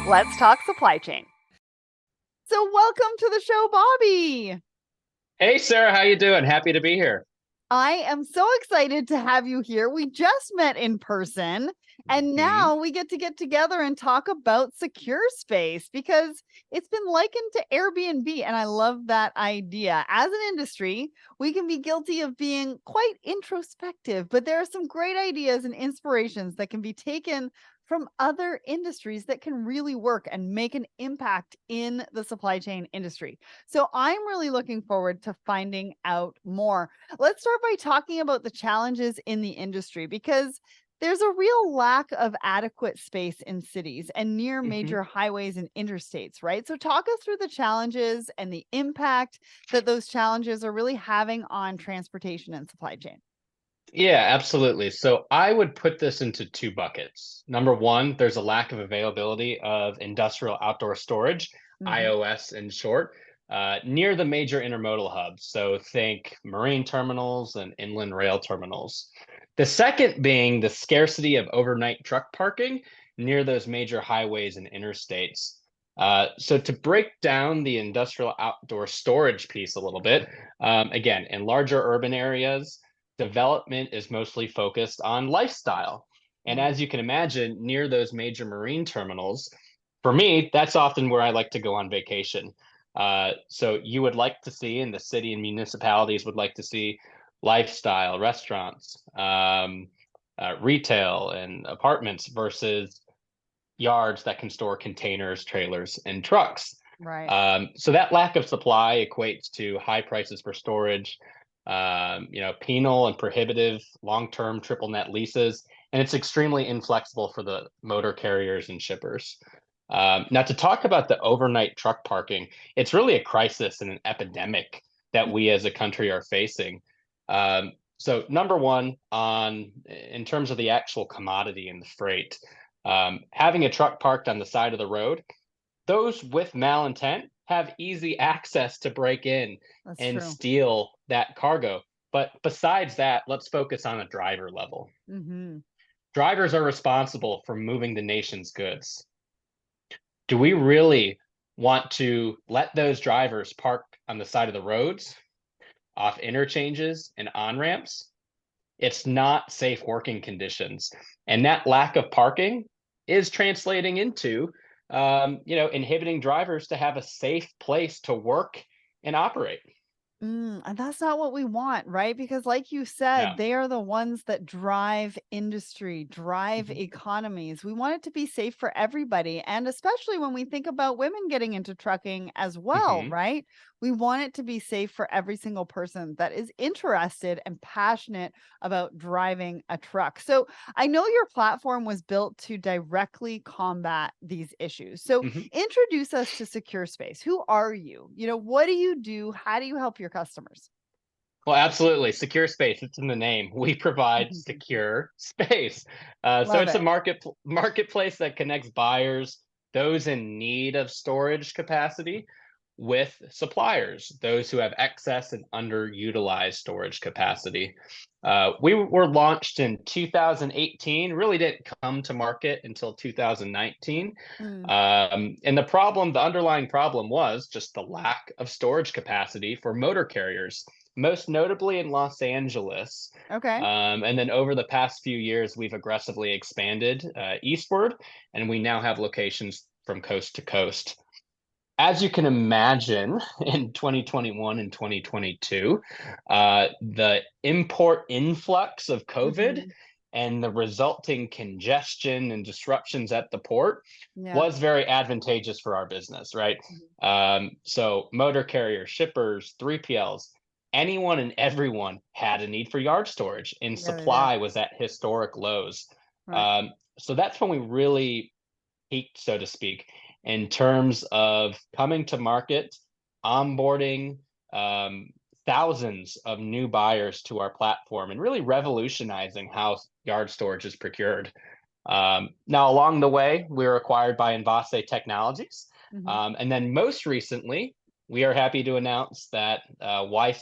Let's talk supply chain. So welcome to the show, Bobby. Hey, Sarah, how you doing? Happy to be here. I am so excited to have you here. We just met in person, and Mhm. now we get together and talk about SecurSpace because it's been likened to Airbnb, and I love that idea. As an industry, we can be guilty of being quite introspective, but there are some great ideas and inspirations that can be taken from other industries that can really work and make an impact in the supply chain industry. So I'm really looking forward to finding out more. Let's start by talking about the challenges in the industry because there's a real lack of adequate space in cities and near Mhm. major highways and interstates, right? So, talk us through the challenges and the impact that those challenges are really having on transportation and supply chain. Yeah, absolutely. So I would put this into two buckets. Number one, there's a lack of availability of industrial outdoor storage, Hmm. IOS in short, near the major intermodal hubs. So think marine terminals and inland rail terminals. The second being the scarcity of overnight truck parking near those major highways and interstates. So to break down the industrial outdoor storage piece a little bit, again, in larger urban areas, development is mostly focused on lifestyle. And Mm. as you can imagine, near those major marine terminals, for me, that's often where I like to go on vacation. So you would like to see, and the city and municipalities would like to see lifestyle, restaurants, retail, and apartments versus yards that can store containers, trailers, and trucks. Right. So that lack of supply equates to high prices for storage, penal and prohibitive long-term triple net leases, and it's extremely inflexible for the motor carriers and shippers. Now, to talk about the overnight truck parking, it's really a crisis and an epidemic that we as a country are facing. So, number one, on in terms of the actual commodity and the freight, having a truck parked on the side of the road, those with malintent have easy access to break in That's and true. steal that cargo. But besides that, let's focus on a driver level. Hmm. Drivers are responsible for moving the nation's goods. Do we really want to let those drivers park on the side of the roads, off interchanges, and on ramps? It's not safe working conditions. And that lack of parking is translating into, inhibiting drivers to have a safe place to work and operate. And that's not what we want, right? Because, like you said, No. they are the ones that drive industry, drive Mhm. economies. We want it to be safe for everybody. And especially when we think about women getting into trucking as well, Mhm. right? We want it to be safe for every single person that is interested and passionate about driving a truck. So, I know your platform was built to directly combat these issues. So, Mhm. introduce us to Secure Space. Who are you? What do you do? How do you help your customers? Well, absolutely. Secure space, it's in the name. We provide secure space. So Love it's a it. marketplace that connects buyers, those in need of storage capacity, with suppliers, those who have excess and underutilized storage capacity. We were launched in 2018, really didn't come to market until 2019. Mm, And the underlying problem was just the lack of storage capacity for motor carriers, most notably in Los Angeles. okay. And then over the past few years, we've aggressively expanded eastward, and we now have locations from coast to coast. As you can imagine, in 2021 and 2022, the import influx of COVID Mhm. and the resulting congestion and disruptions at the port Yeah. was very advantageous for our business, right? Mhm. So motor carriers, shippers, 3PLs, anyone and everyone had a need for yard storage, and Yeah, they did. supply was at historic lows. Right. So that's when we really peaked, so to speak, in terms of coming to market, onboarding um, thousands of new buyers to our platform, and really revolutionizing how yard storage is procured. Now, along the way, we were acquired by Envase Technologies. Mhm. And then most recently, we are happy to announce that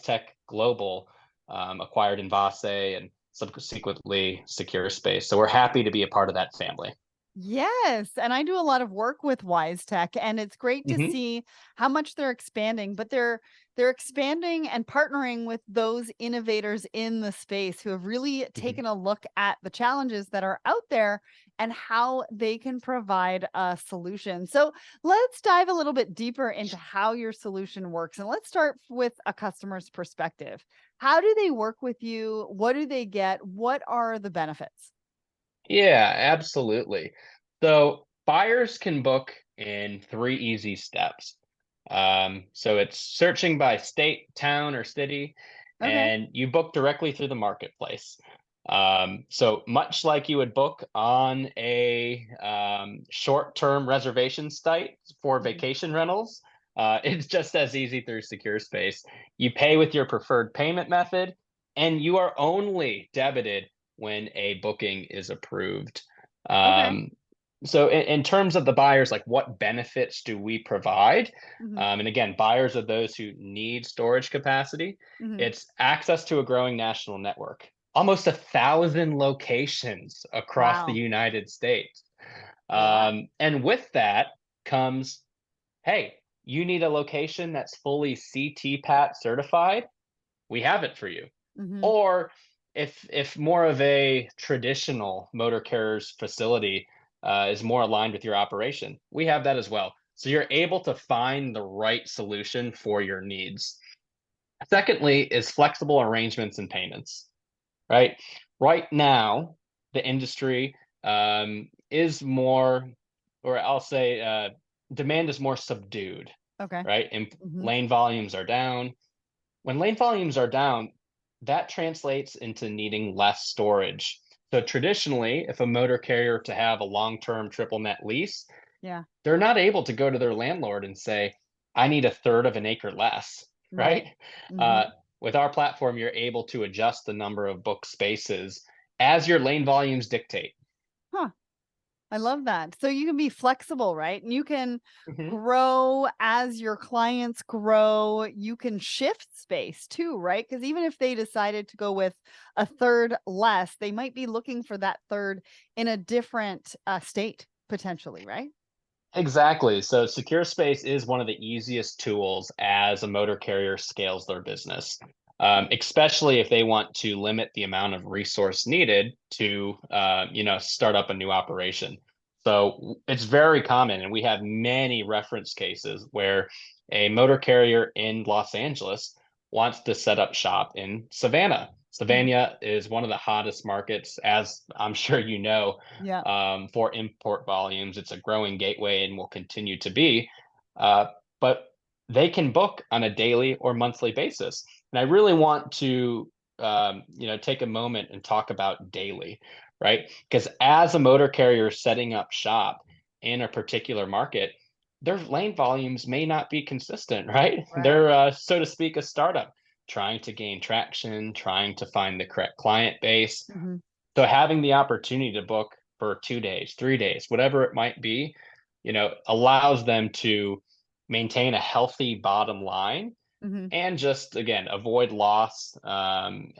Tech Global acquired Envase and subsequently SecurSpace. So we're happy to be a part of that family. Yes, and I do a lot of work with Wise Tech, and it's great to Hmm. see how much they're expanding, but they're expanding and partnering with those innovators in the space who have really Hmm. taken a look at the challenges that are out there and how they can provide a solution. So, let's dive a little bit deeper into how your solution works, and let's start with a customer's perspective. How do they work with you? What do they get? What are the benefits? Yeah, absolutely. So buyers can book in 3 easy steps. So it's searching by state, town, or city, Okay. and you book directly through the marketplace. So much like you would book on a short-term reservation site for Mhm. vacation rentals, it's just as easy through SecurSpace. You pay with your preferred payment method, and you are only debited when a booking is approved. Okay. Um, so in terms of the buyers, like what benefits do we provide? Mhm. And again, buyers are those who need storage capacity. Mhm. It's access to a growing national network, almost 1,000 locations across the Wow. United States. A lot. And with that comes, hey, you need a location that's fully CTPAT certified? We have it for you. Mhm. Or if more of a traditional motor carrier's facility is more aligned with your operation, we have that as well. So you're able to find the right solution for your needs. Secondly, is flexible arrangements and payments. Right, right now, the industry is more, or I'll say, demand is more subdued. Okay. Right, and Mhm. lane volumes are down. When lane volumes are down, that translates into needing less storage. So traditionally, if a motor carrier to have a long-term triple net lease, Yeah. they're not able to go to their landlord and say, "I need a third of an acre less," Right. right? Uh, Mhm. with our platform, you're able to adjust the number of book spaces as your lane volumes dictate. Huh. I love that. So you can be flexible, right? And you can Mhm. grow as your clients grow. You can shift space too, right? Because even if they decided to go with a third less, they might be looking for that third in a different state potentially, right? Exactly. So secure space is one of the easiest tools as a motor carrier scales their business, especially if they want to limit the amount of resource needed to, start up a new operation. So it's very common, and we have many reference cases where a motor carrier in Los Angeles wants to set up shop in Savannah. Mhm. Savannah is one of the hottest markets, as I'm sure you know, Yeah. for import volumes. It's a growing gateway and will continue to be. Uh, but they can book on a daily or monthly basis. And I really want to, take a moment and talk about daily, right? Because as a motor carrier setting up shop in a particular market, their lane volumes may not be consistent, right? Right. They're, so to speak, a startup trying to gain traction, trying to find the correct client base. Mhm. So having the opportunity to book for 2 days, 3 days, whatever it might be, allows them to maintain a healthy bottom line Mhm. and just, again, avoid loss, and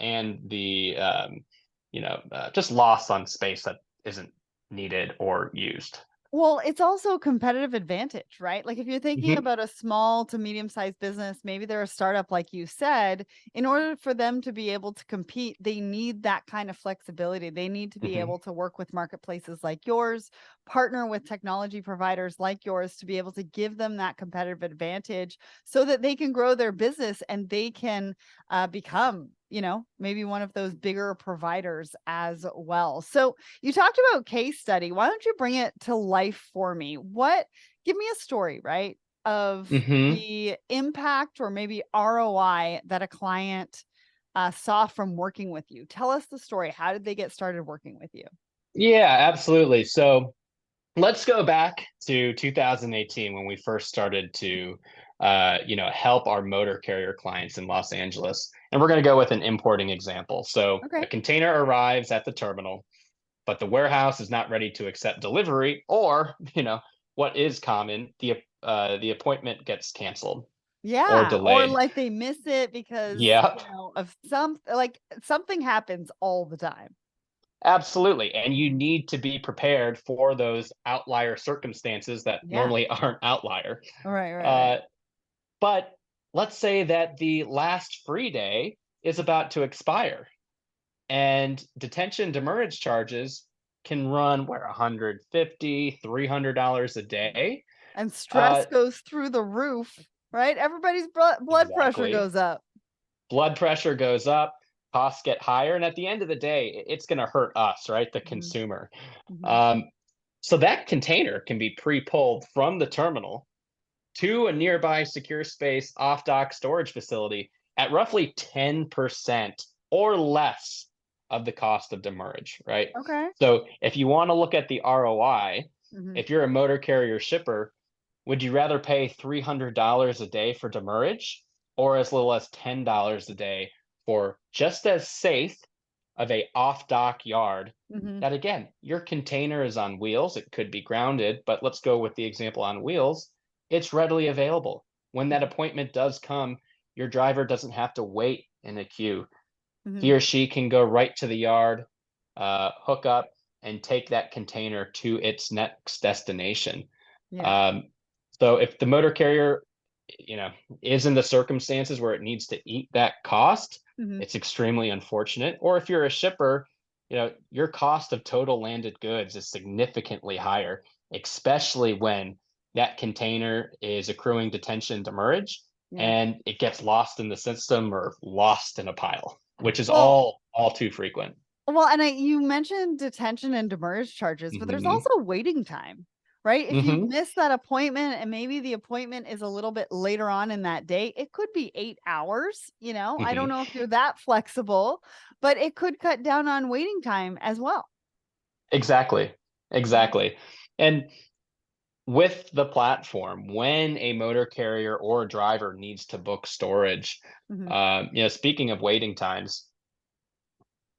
just loss on space that isn't needed or used. Well, it's also a competitive advantage, right? Like if you're thinking Mhm, about a small to medium sized business, maybe they're a startup, like you said, in order for them to be able to compete, they need that kind of flexibility. They need to be mhm. able to work with marketplaces like yours, partner with technology providers like yours to be able to give them that competitive advantage so that they can grow their business and they can become, maybe one of those bigger providers as well. So, you talked about case study. Why don't you bring it to life for me? Give me a story, right? Of Mhm. the impact or maybe ROI that a client saw from working with you. Tell us the story. How did they get started working with you? Yeah, absolutely. So let's go back to 2018 when we first started to, help our motor carrier clients in Los Angeles. And we're going to go with an importing example. So a Okay. container arrives at the terminal, but the warehouse is not ready to accept delivery, or what is common, the appointment gets canceled or Yeah. Or delayed. like they miss it because, Yep. of something happens all the time. Absolutely. And you need to be prepared for those outlier circumstances that Yeah. normally aren't outlier. Right, right, right. Uh, but let's say that the last free day is about to expire and detention demurrage charges can run where 150, $300 a day. And stress Uh, goes through the roof, right? Everybody's blood pressure exactly. goes up. Blood pressure goes up, costs get higher, and at the end of the day, it's going to hurt us, right? The Mhm, consumer. mhm. Um, so that container can be pre-pulled from the terminal to a nearby SecurSpace off-dock storage facility at roughly 10% or less of the cost of demurrage, right? Okay. So if you want to look at the ROI, Mhm, if you're a motor carrier shipper, would you rather pay $300 a day for demurrage or as little as $10 a day for just as safe of a off-dock yard mhm, that again, your container is on wheels, it could be grounded, but let's go with the example on wheels. It's readily available. When that mhm, appointment does come, your driver doesn't have to wait in a queue. He mhm. or she can go right to the yard, hook up, and take that container to its next destination. Yeah. Um, so if the motor carrier, you know, is in the circumstances where it needs to eat that cost, Mhm. it's extremely unfortunate. Or if you're a shipper, your cost of total landed goods is significantly higher, especially when that container is accruing detention demurrage Yeah. and it gets lost in the system or lost in a pile, which is Well all too frequent. and you mentioned detention and demurrage charges, but there's Mhm. also waiting time, right? If you Mhm. miss that appointment and maybe the appointment is a little bit later on in that day, it could be 8 hours, you know? I don't Mhm. know if you're that flexible, but it could cut down on waiting time as well. Exactly. Mhm, Exactly. And with the platform, when a motor carrier or driver needs to book storage, mhm, speaking of waiting times,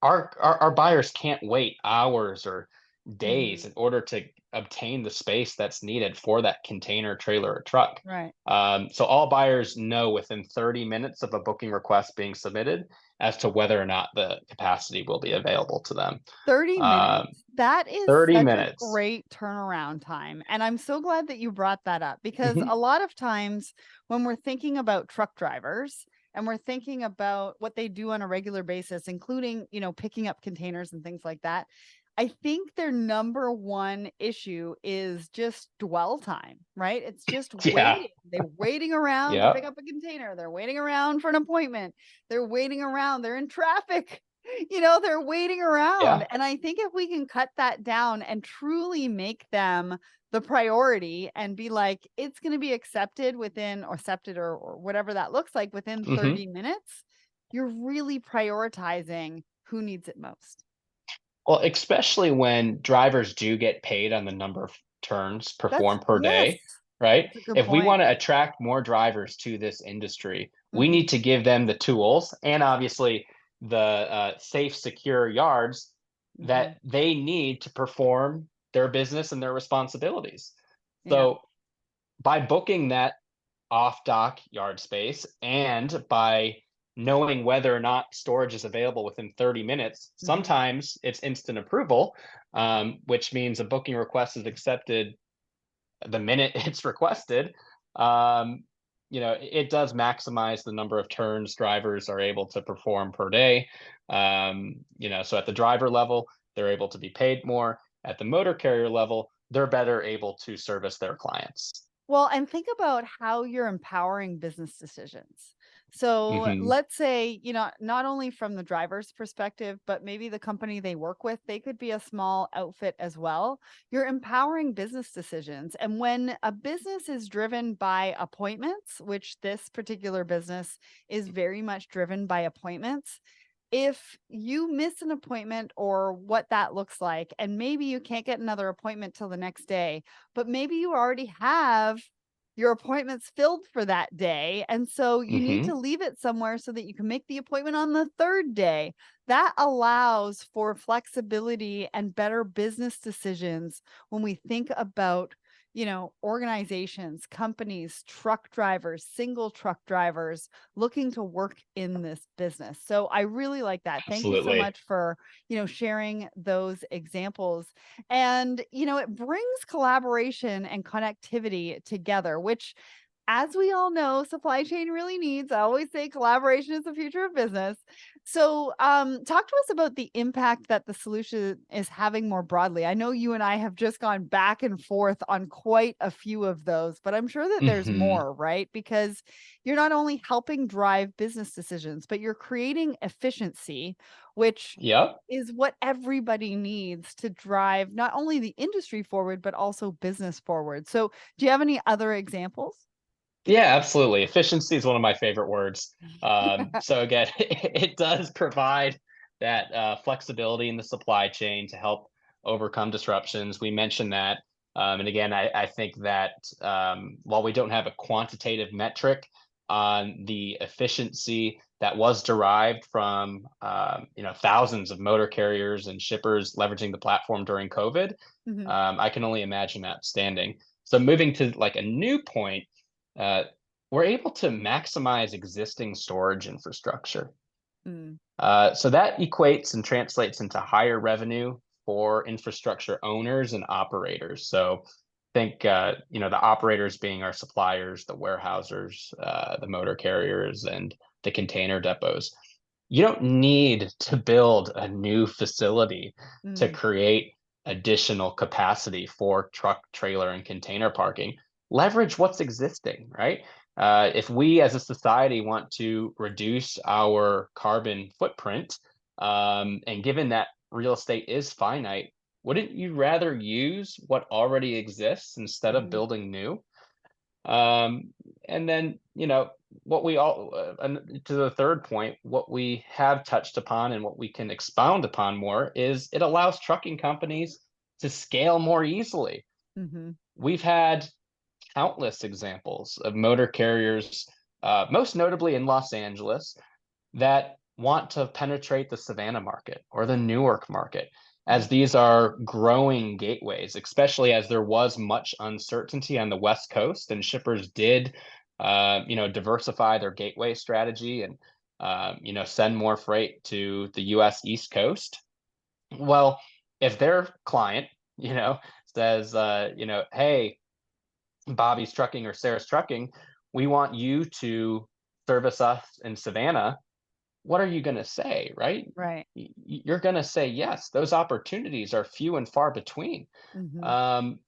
our buyers can't wait hours or days mhm. in order to obtain the space that's needed for that container, trailer, or truck. Right. So all buyers know within 30 minutes of a booking request being submitted as to whether or not the capacity will be available to them. 30 minutes. Um, That is 30 such a minutes. great turnaround time, and I'm so glad that you brought that up because Mhm. a lot of times when we're thinking about truck drivers and we're thinking about what they do on a regular basis, including, picking up containers and things like that, I think their number one issue is just dwell time, right? It's just Yeah. waiting. They're waiting around to Yep. pick up a container. They're waiting around for an appointment. They're waiting around. They're in traffic. They're waiting around. Yeah. And I think if we can cut that down and truly make them the priority and be like, it's going to be accepted within or accepted or whatever that looks like within Mhm. 30 minutes, you're really prioritizing who needs it most. Well, especially when drivers do get paid on the number of turns That's performed per yes. day, right? That's a good If we point. want to attract more drivers to this industry, we Mhm, need to give them the tools and obviously the safe, secure yards mhm. that they need to perform their business and their responsibilities. Yeah. So, by booking that off dock yard space and by knowing whether or not storage is available within 30 minutes, Mhm. sometimes it's instant approval, which means a booking request is accepted the minute it's requested. Um, it does maximize the number of turns drivers are able to perform per day. So at the driver level, they're able to be paid more. At the motor carrier level, they're better able to service their clients. Well, and think about how you're empowering business decisions. So Hmm. let's say, not only from the driver's perspective, but maybe the company they work with, they could be a small outfit as well. You're empowering business decisions. And when a business is driven by appointments, which this particular business is very much driven by appointments, if you miss an appointment or what that looks like, and maybe you can't get another appointment till the next day, but maybe you already have your appointments filled for that day. And so you need Hmm. to leave it somewhere so that you can make the appointment on the third day. That allows for flexibility and better business decisions when we think about, organizations, companies, truck drivers, single truck drivers looking to work in this business. So I really like that. Thank you so Absolutely. much for, sharing those examples. And, it brings collaboration and connectivity together, which, as we all know, supply chain really needs. I always say collaboration is the future of business. So, talk to us about the impact that the solution is having more broadly. I know you and I have just gone back and forth on quite a few of those, but I'm sure that there's Hmm. more, right? Because you're not only helping drive business decisions, but you're creating efficiency, which Yep. is what everybody needs to drive not only the industry forward, but also business forward. So, do you have any other examples? Yeah, absolutely. Efficiency is one of my favorite words. So again, it does provide that flexibility in the supply chain to help overcome disruptions. We mentioned that. And again, I think that while we don't have a quantitative metric on the efficiency that was derived from thousands of motor carriers and shippers leveraging the platform during COVID, Mhm. I can only imagine outstanding. So moving to like a new point, uh, we're able to maximize existing storage infrastructure. Mm, So that equates and translates into higher revenue for infrastructure owners and operators. So think, the operators being our suppliers, the warehousers, the motor carriers, and the container depots. You don't need to build a new facility to mm, create additional capacity for truck, trailer, and container parking. Leverage what's existing, right? If we as a society want to reduce our carbon footprint, and given that real estate is finite, wouldn't you rather use what already exists instead of mhm. building new? Um, and then, what we all, and to the third point, what we have touched upon and what we can expound upon more is it allows trucking companies to scale more easily. Mhm. We've had countless examples of motor carriers, most notably in Los Angeles, that want to penetrate the Savannah market or the Newark market, as Right. these are growing gateways, especially as there was much uncertainty on the West Coast and shippers did, diversify their gateway strategy and, send more freight to the US East Coast. Well, if their client, you know, says, hey, Bobby's Trucking or Sarah's Trucking, we want you to service us in Savannah, what are you going to say, right? Right. You're going to say yes. Those opportunities are few and far between. Mhm. Um,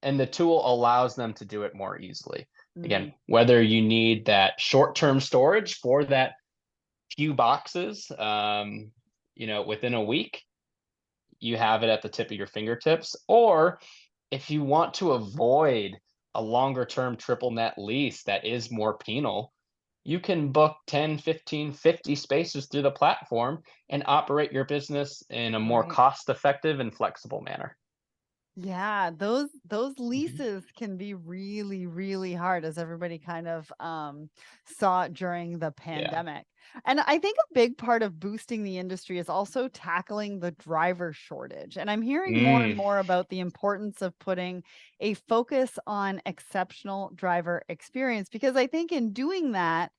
and the tool allows them to do it more easily. Mm. Again, whether you need that short-term storage for that few boxes, within a week, you have it at the tip of your fingertips. Or if you want to avoid a longer term triple net lease that is more penal, you can book 10, 15, 50 spaces through the platform and operate your business in a more Right. cost effective and flexible manner. Yeah, those Mhm. leases can be really, really hard, as everybody kind of saw during the Yeah. pandemic. And I think a big part of boosting the industry is also tackling the driver shortage. And I'm hearing more and Mm. more about the importance of putting a focus on exceptional driver experience, because I think in doing that,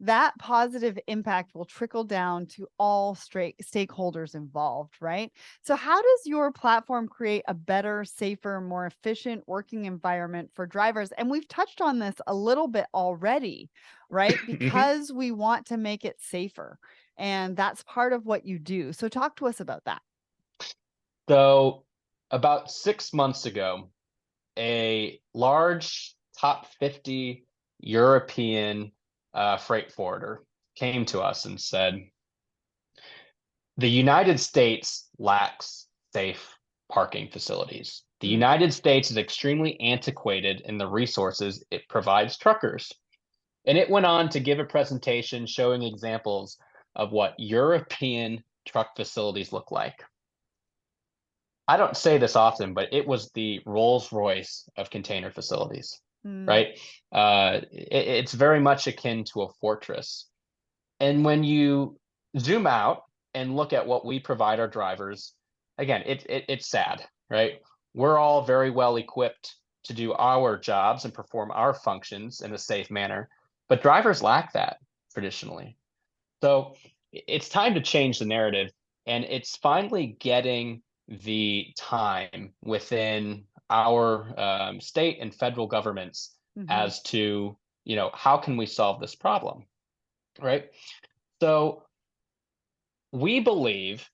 that positive impact will trickle down to all straight stakeholders involved, right? So, how does your platform create a better, safer, more efficient working environment for drivers? And we've touched on this a little bit already, right? Mhm. Because we want to make it safer. And that's part of what you do. So, talk to us about that. So, about 6 months ago, a large top 50 European freight forwarder came to us and said, the United States lacks safe parking facilities. The Mm, United States is extremely antiquated in the resources it provides truckers. And it went on to give a presentation showing examples of what European truck facilities look like. I don't say this often, but it was the Rolls Royce of container facilities, mm, right? It's very much akin to a fortress. And when you zoom out and look at what we provide our drivers, again, it's sad, right? We're all very well equipped to do our jobs and perform our functions in a safe manner. But drivers lack that traditionally. So it's time to change the narrative, and it's finally getting the time within our state and federal governments Hmm. as to, how can we solve this problem, right? So we believe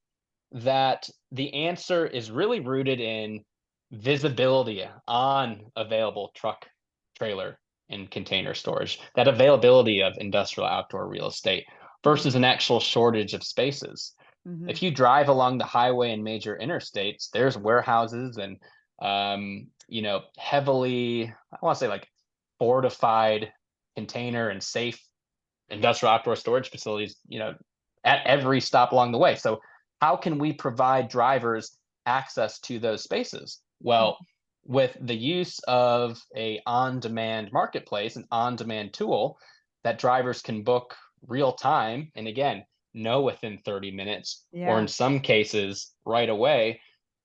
that the answer is really rooted in visibility on available truck, trailer, and container storage, that availability of industrial outdoor real estate Hmm. versus an actual shortage of spaces. Hmm. If you drive along the highway and major interstates, there's warehouses and heavily, I want to say like fortified container and safe industrial outdoor storage facilities, at every stop along the way. So how can we provide drivers access to those spaces? Well, with the use of a on-demand marketplace, an on-demand tool that drivers can book real time, and again, know within 30 minutes, or in Yeah. some cases right away,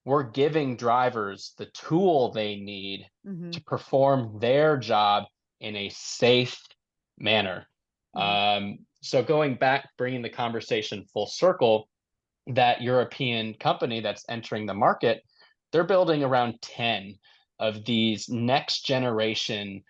we're giving drivers the tool they need Hmm. to perform their job in a safe manner. Hmm. So going back, bringing the conversation full circle, that European company that's entering the market, they're building around 10 of these next generation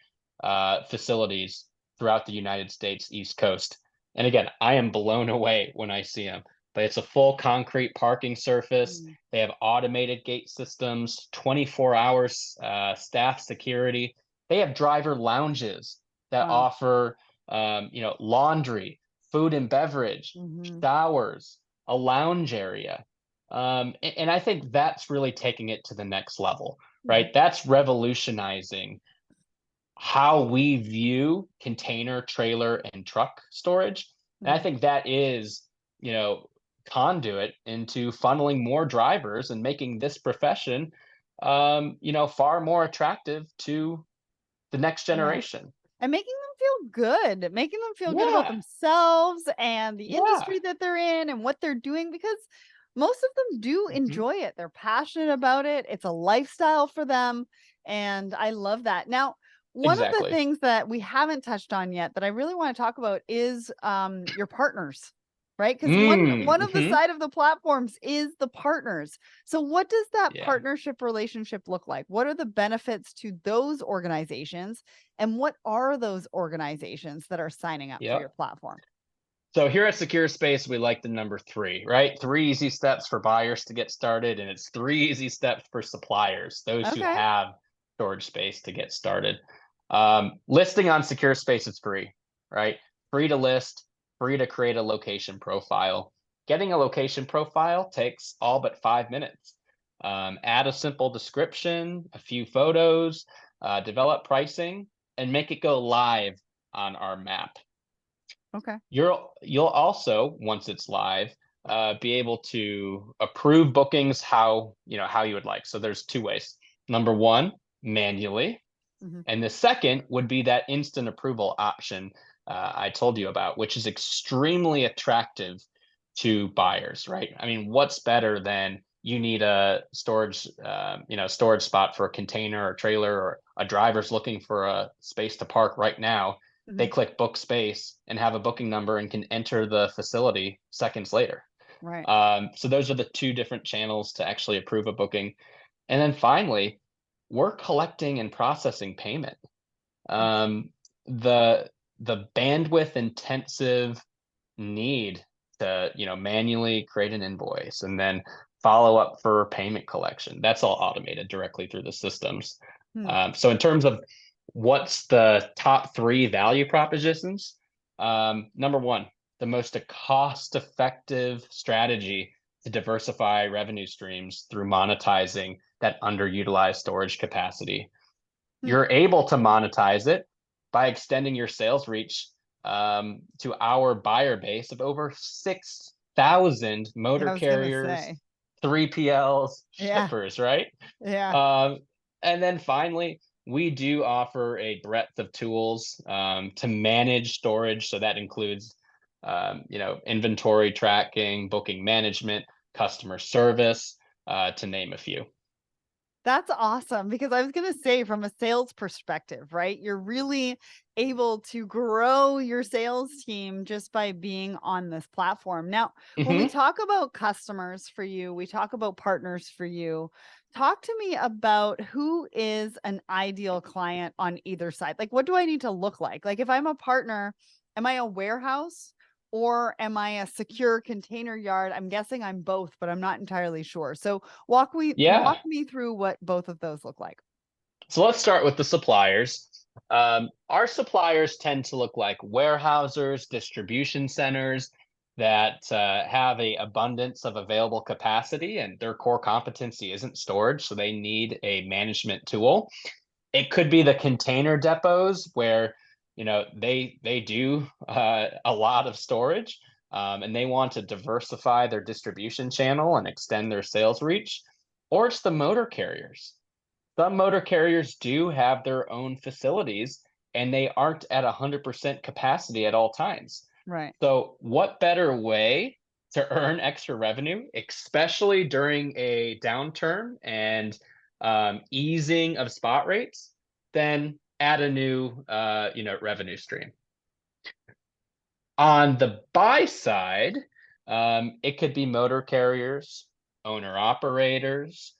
facilities throughout the United States East Coast. And again, I am blown away when I see them. But it's a full concrete parking surface. Mm. They have automated gate systems, 24 hours staff security. They have driver lounges that Wow. offer, laundry, food and beverage, Hmm. showers, a lounge area. And I think that's really taking it to the next level, right? That's revolutionizing how we view container, trailer, and truck storage. And I Hmm. think that is, you know, conduit into funneling more drivers and making this profession, far more attractive to the next Yeah. generation. And making them feel good, making them feel good about Yeah. themselves and the Yeah. industry that they're in and what they're doing because most of them do Mhm. enjoy it. They're passionate about it. It's a lifestyle for them. And I love that. Now, one of the Exactly. things that we haven't touched on yet that I really want to talk about is your partners, right? Because one of the Mhm. side of the platforms is the partners. So, what does that Yeah. partnership relationship look like? What are the benefits to those organizations? And what are those organizations that are signing up for your Yep. platform? So here at SecurSpace, we like the number three, right? Three easy steps for buyers to get started, and it's three easy steps for suppliers, those who Okay. have storage space to get started. Listing on SecurSpace is free, right? Free to list, free to create a location profile. Getting a location profile takes all but 5 minutes. Add a simple description, a few photos, develop pricing, and make it go live on our map. Okay. You'll also, once it's live, be able to approve bookings how you would like. So there's two ways. Number one, manually, Mhm. and the second would be that instant approval option I told you about, which is extremely attractive to buyers, right? I mean, what's better than you need a storage spot for a container or trailer, or a driver's looking for a space to park right now. They Mhm. click book space and have a booking number and can enter the facility seconds later. Right. So those are the two different channels to actually approve a booking. And then finally, we're collecting and processing payment. Mm. Um, the the bandwidth intensive need to, manually create an invoice and then follow up for payment collection. That's all automated directly through the systems. Hmm. So in terms of what's the top three value propositions, number one, the most cost-effective strategy to diversify revenue streams through monetizing that underutilized storage capacity. Hmm. You're able to monetize it by extending your sales reach to our buyer base of over 6,000 Yeah, motor I was gonna carriers, say. 3PLs, Yeah. shippers, right? Yeah. Um, and then finally, we do offer a breadth of tools to manage storage. So that includes, inventory tracking, booking management, customer service, to name a few. That's awesome because I was going to say from a sales perspective, right? You're really able to grow your sales team just by being on this platform. Now, when we Hmm. talk about customers for you, we talk about partners for you. Talk to me about who is an ideal client on either side. Like, what do I need to look like? Like, if I'm a partner, am I a warehouse? Or am I a secure container yard? I'm guessing I'm both, but I'm not entirely sure. So walk Yeah. me through what both of those look like. So let's start with the suppliers. Our suppliers tend to look like warehousers, distribution centers that have a abundance of available capacity, and their core competency isn't storage, so they need a management tool. It could be the container depots where they do a lot of storage, and they want to diversify their distribution channel and extend their sales reach. Or it's the motor carriers. Some motor carriers do have their own facilities, and they aren't at 100% capacity at all times. Right. So, what better way to earn extra revenue, especially during a downturn and easing of spot rates, than add a new revenue stream? On the buy side, it could be motor carriers, owner operators,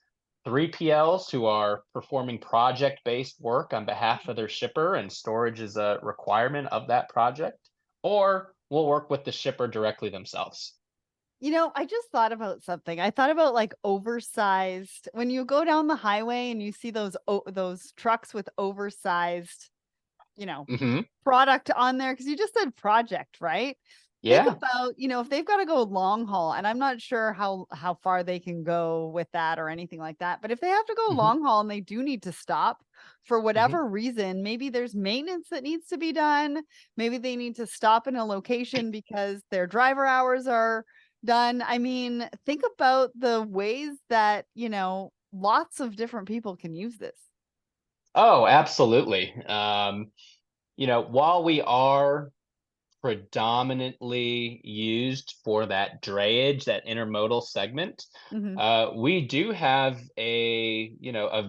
3PLs who are performing project based work on behalf of their shipper, and storage is a requirement of that project, or we'll work with the shipper directly themselves. I just thought about something. I thought about like oversized when you go down the highway and you see those trucks with oversized, you know, Hmm. product on there because you just said project, right? Think Yeah. about, if they've got to go long haul, and I'm not sure how far they can go with that or anything like that. But if they have to go Hmm. long haul and they do need to stop for Hmm. whatever reason, maybe there's maintenance that needs to be done. Maybe they need to stop in a location because their driver hours are done. I mean, think about the ways that, lots of different people can use this. Oh, absolutely. While we are predominantly used for that drayage, that intermodal segment, Hmm. we do have a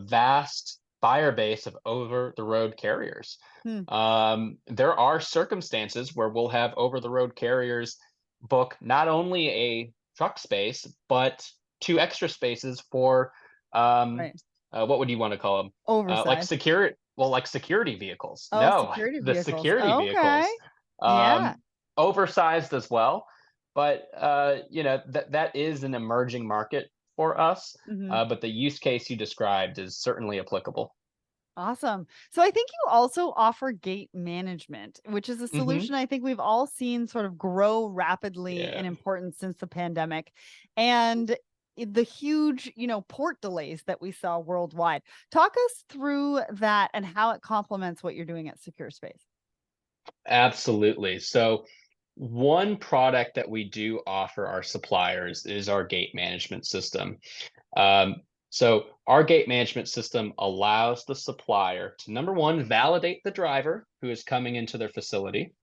vast buyer base of over the road carriers. Hmm. There are circumstances where we'll have over the road carriers book not only a truck space but two extra spaces for um, Right. what would you want to call them? Like Oversized. like security vehicles. Oh, No, security the vehicles. security Okay. vehicles. Yeah. Um, oversized as well. But that is an emerging market for us. Mhm. But the use case you described is certainly applicable. Awesome. So I think you also offer gate management, which is a Hmm. solution I think we've all seen sort of grow rapidly Yeah. in importance since the pandemic and the huge, port delays that we saw worldwide. Talk us through that and how it complements what you're doing at SecurSpace. Absolutely. So, one product that we do offer our suppliers is our gate management system. Um, so, our gate management system allows the supplier to, number one, validate the driver who is coming into their facility,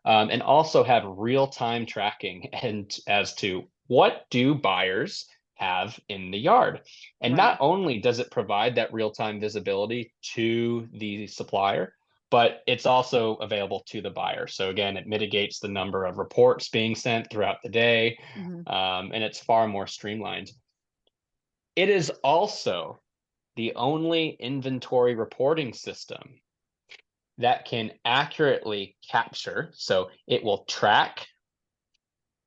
and also have real time tracking and as to what do buyers have in the yard. And Right. not only does it provide that real time visibility to the supplier, but it's also available to the buyer. So again, it mitigates the number of reports being sent throughout the day, Mhm. and it's far more streamlined. It is also the only inventory reporting system that can accurately capture. So it will track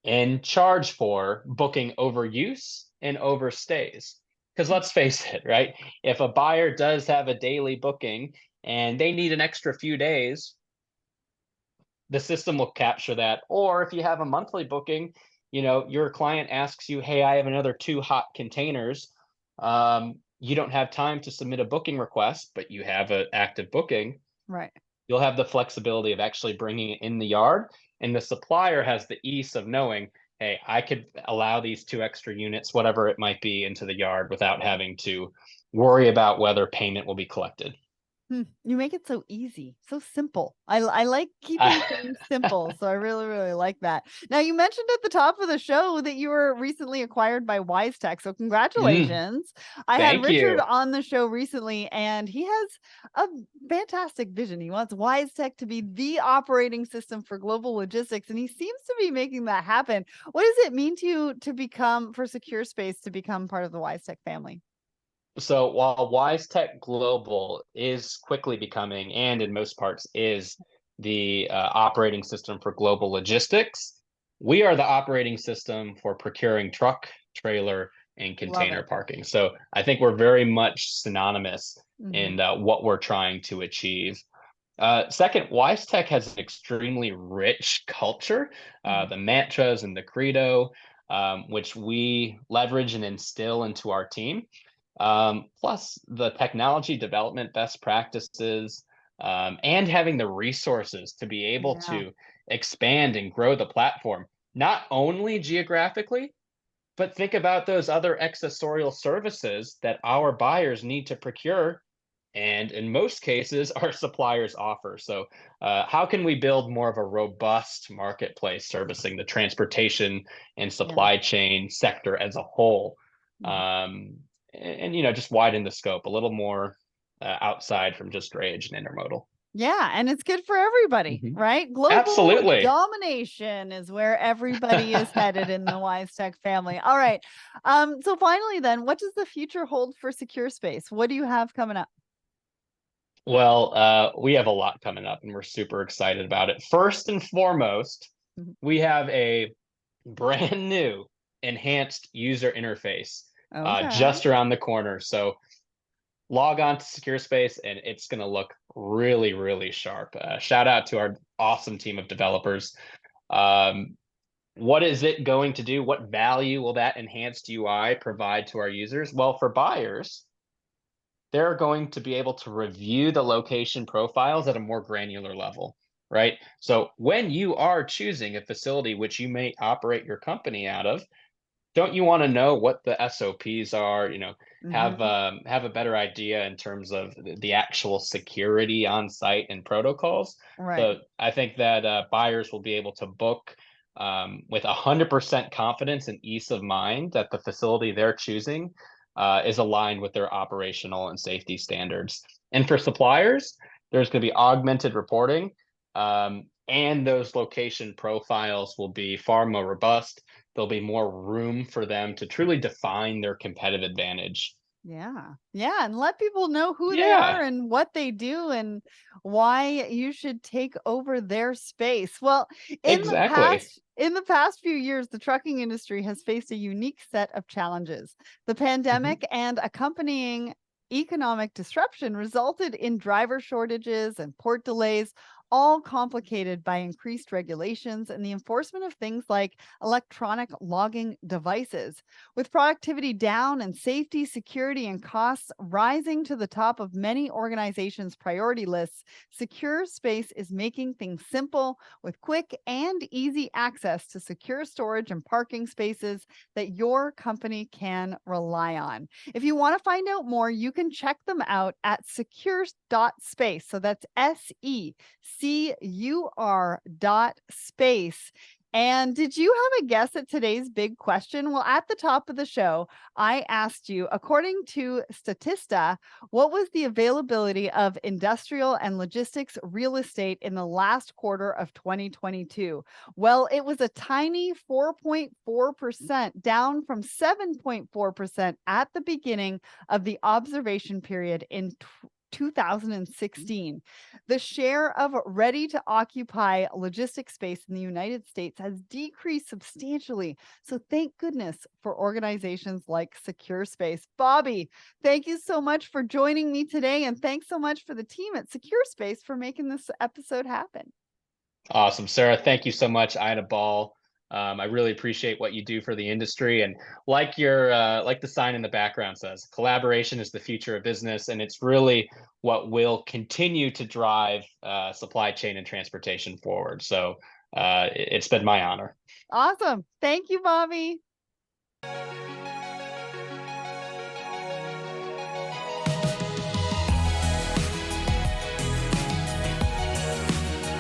and charge for booking overuse and overstays. Because let's face it, right? If a buyer does have a daily booking and they need an extra few days, the system will capture that. Or if you have a monthly booking, your client asks you, "Hey, I have another two hot containers." You don't have time to submit a booking request, but you have an active booking. Right. You'll have the flexibility of actually bringing it in the yard, and the supplier has the ease of knowing, hey, I could allow these two extra units, whatever it might be, into the yard without having to worry about whether payment will be collected. You make it so easy, so simple. I like keeping things simple, so I really, really like that. Now, you mentioned at the top of the show that you were recently acquired by WiseTech, so Mm, congratulations. I had thank Richard you. on the show recently, and he has a fantastic vision. He wants WiseTech to be the operating system for global logistics, and he seems to be making that happen. What does it mean to you to become for SecurSpace to become part of the WiseTech family? So while WiseTech Global is quickly becoming, and in most parts is, the operating system for global logistics, we are the operating system for procuring truck, trailer, and Love container it. parking. So I think we're very much synonymous Mhm. in what we're trying to achieve. Second, WiseTech has an extremely rich culture, Mhm. the mantras and the credo, which we leverage and instill into our team. Plus, the technology development best practices, and having the resources to be able Yeah. to expand and grow the platform, not only geographically, but think about those other accessorial services that our buyers need to procure, and in most cases, our suppliers offer. So, how can we build more of a robust marketplace servicing the transportation and Yeah. supply chain sector as a whole? Mhm. Um, and just widen the scope a little more outside from just drayage and intermodal. Yeah, and it's good for everybody, Mhm. right? Global Absolutely. domination is where everybody is headed in the WiseTech family. All right. So finally then, what does the future hold for Secure Space? What do you have coming up? Well, we have a lot coming up, and we're super excited about it. First and foremost, Mhm. we have a brand new enhanced user interface Okay. just around the corner. So log on to SecureSpace, and it's going to look really, really sharp. Shout out to our awesome team of developers. Um, what is it going to do? What value will that enhanced UI provide to our users? Well, for buyers, they're going to be able to review the location profiles at a more granular level, right? So when you are choosing a facility which you may operate your company out of, don't you want to know what the SOPs are? Mhm. Have a better idea in terms of the actual security on site and protocols. Right. So I think that buyers will be able to book with 100% confidence and ease of mind that the facility they're choosing is aligned with their operational and safety standards. And for suppliers, there's going to be augmented reporting, and those location profiles will be far more robust. There'll be more room for them to truly define their competitive advantage. Yeah. Yeah, and let people know who they are Yeah, and what they do and why you should take over their space. Well, exactly. in the past few years, the trucking industry has faced a unique set of challenges. The Mhm. pandemic and accompanying economic disruption resulted in driver shortages and port delays, all complicated by increased regulations and the enforcement of things like electronic logging devices. With productivity down and safety, security, and costs rising to the top of many organizations' priority lists, Secure Space is making things simple with quick and easy access to secure storage and parking spaces that your company can rely on. If you want to find out more, you can check them out at secure.space. So that's SECUR.space. And did you have a guess at today's big question? Well, at the top of the show, I asked you, according to Statista, what was the availability of industrial and logistics real estate in the last quarter of 2022? Well, it was a tiny 4.4%, down from 7.4% at the beginning of the observation period in 2016. The share of ready to occupy logistics space in the United States has decreased substantially. So thank goodness for organizations like SecureSpace. Bobby, thank you so much for joining me today. And thanks so much for the team at SecureSpace for making this episode happen. Awesome, Sarah. Thank you so much. I had a ball. I really appreciate what you do for the industry, and like the sign in the background says, collaboration is the future of business, and it's really what will continue to drive supply chain and transportation forward. So it's been my honor. Awesome. Thank you, Bobby.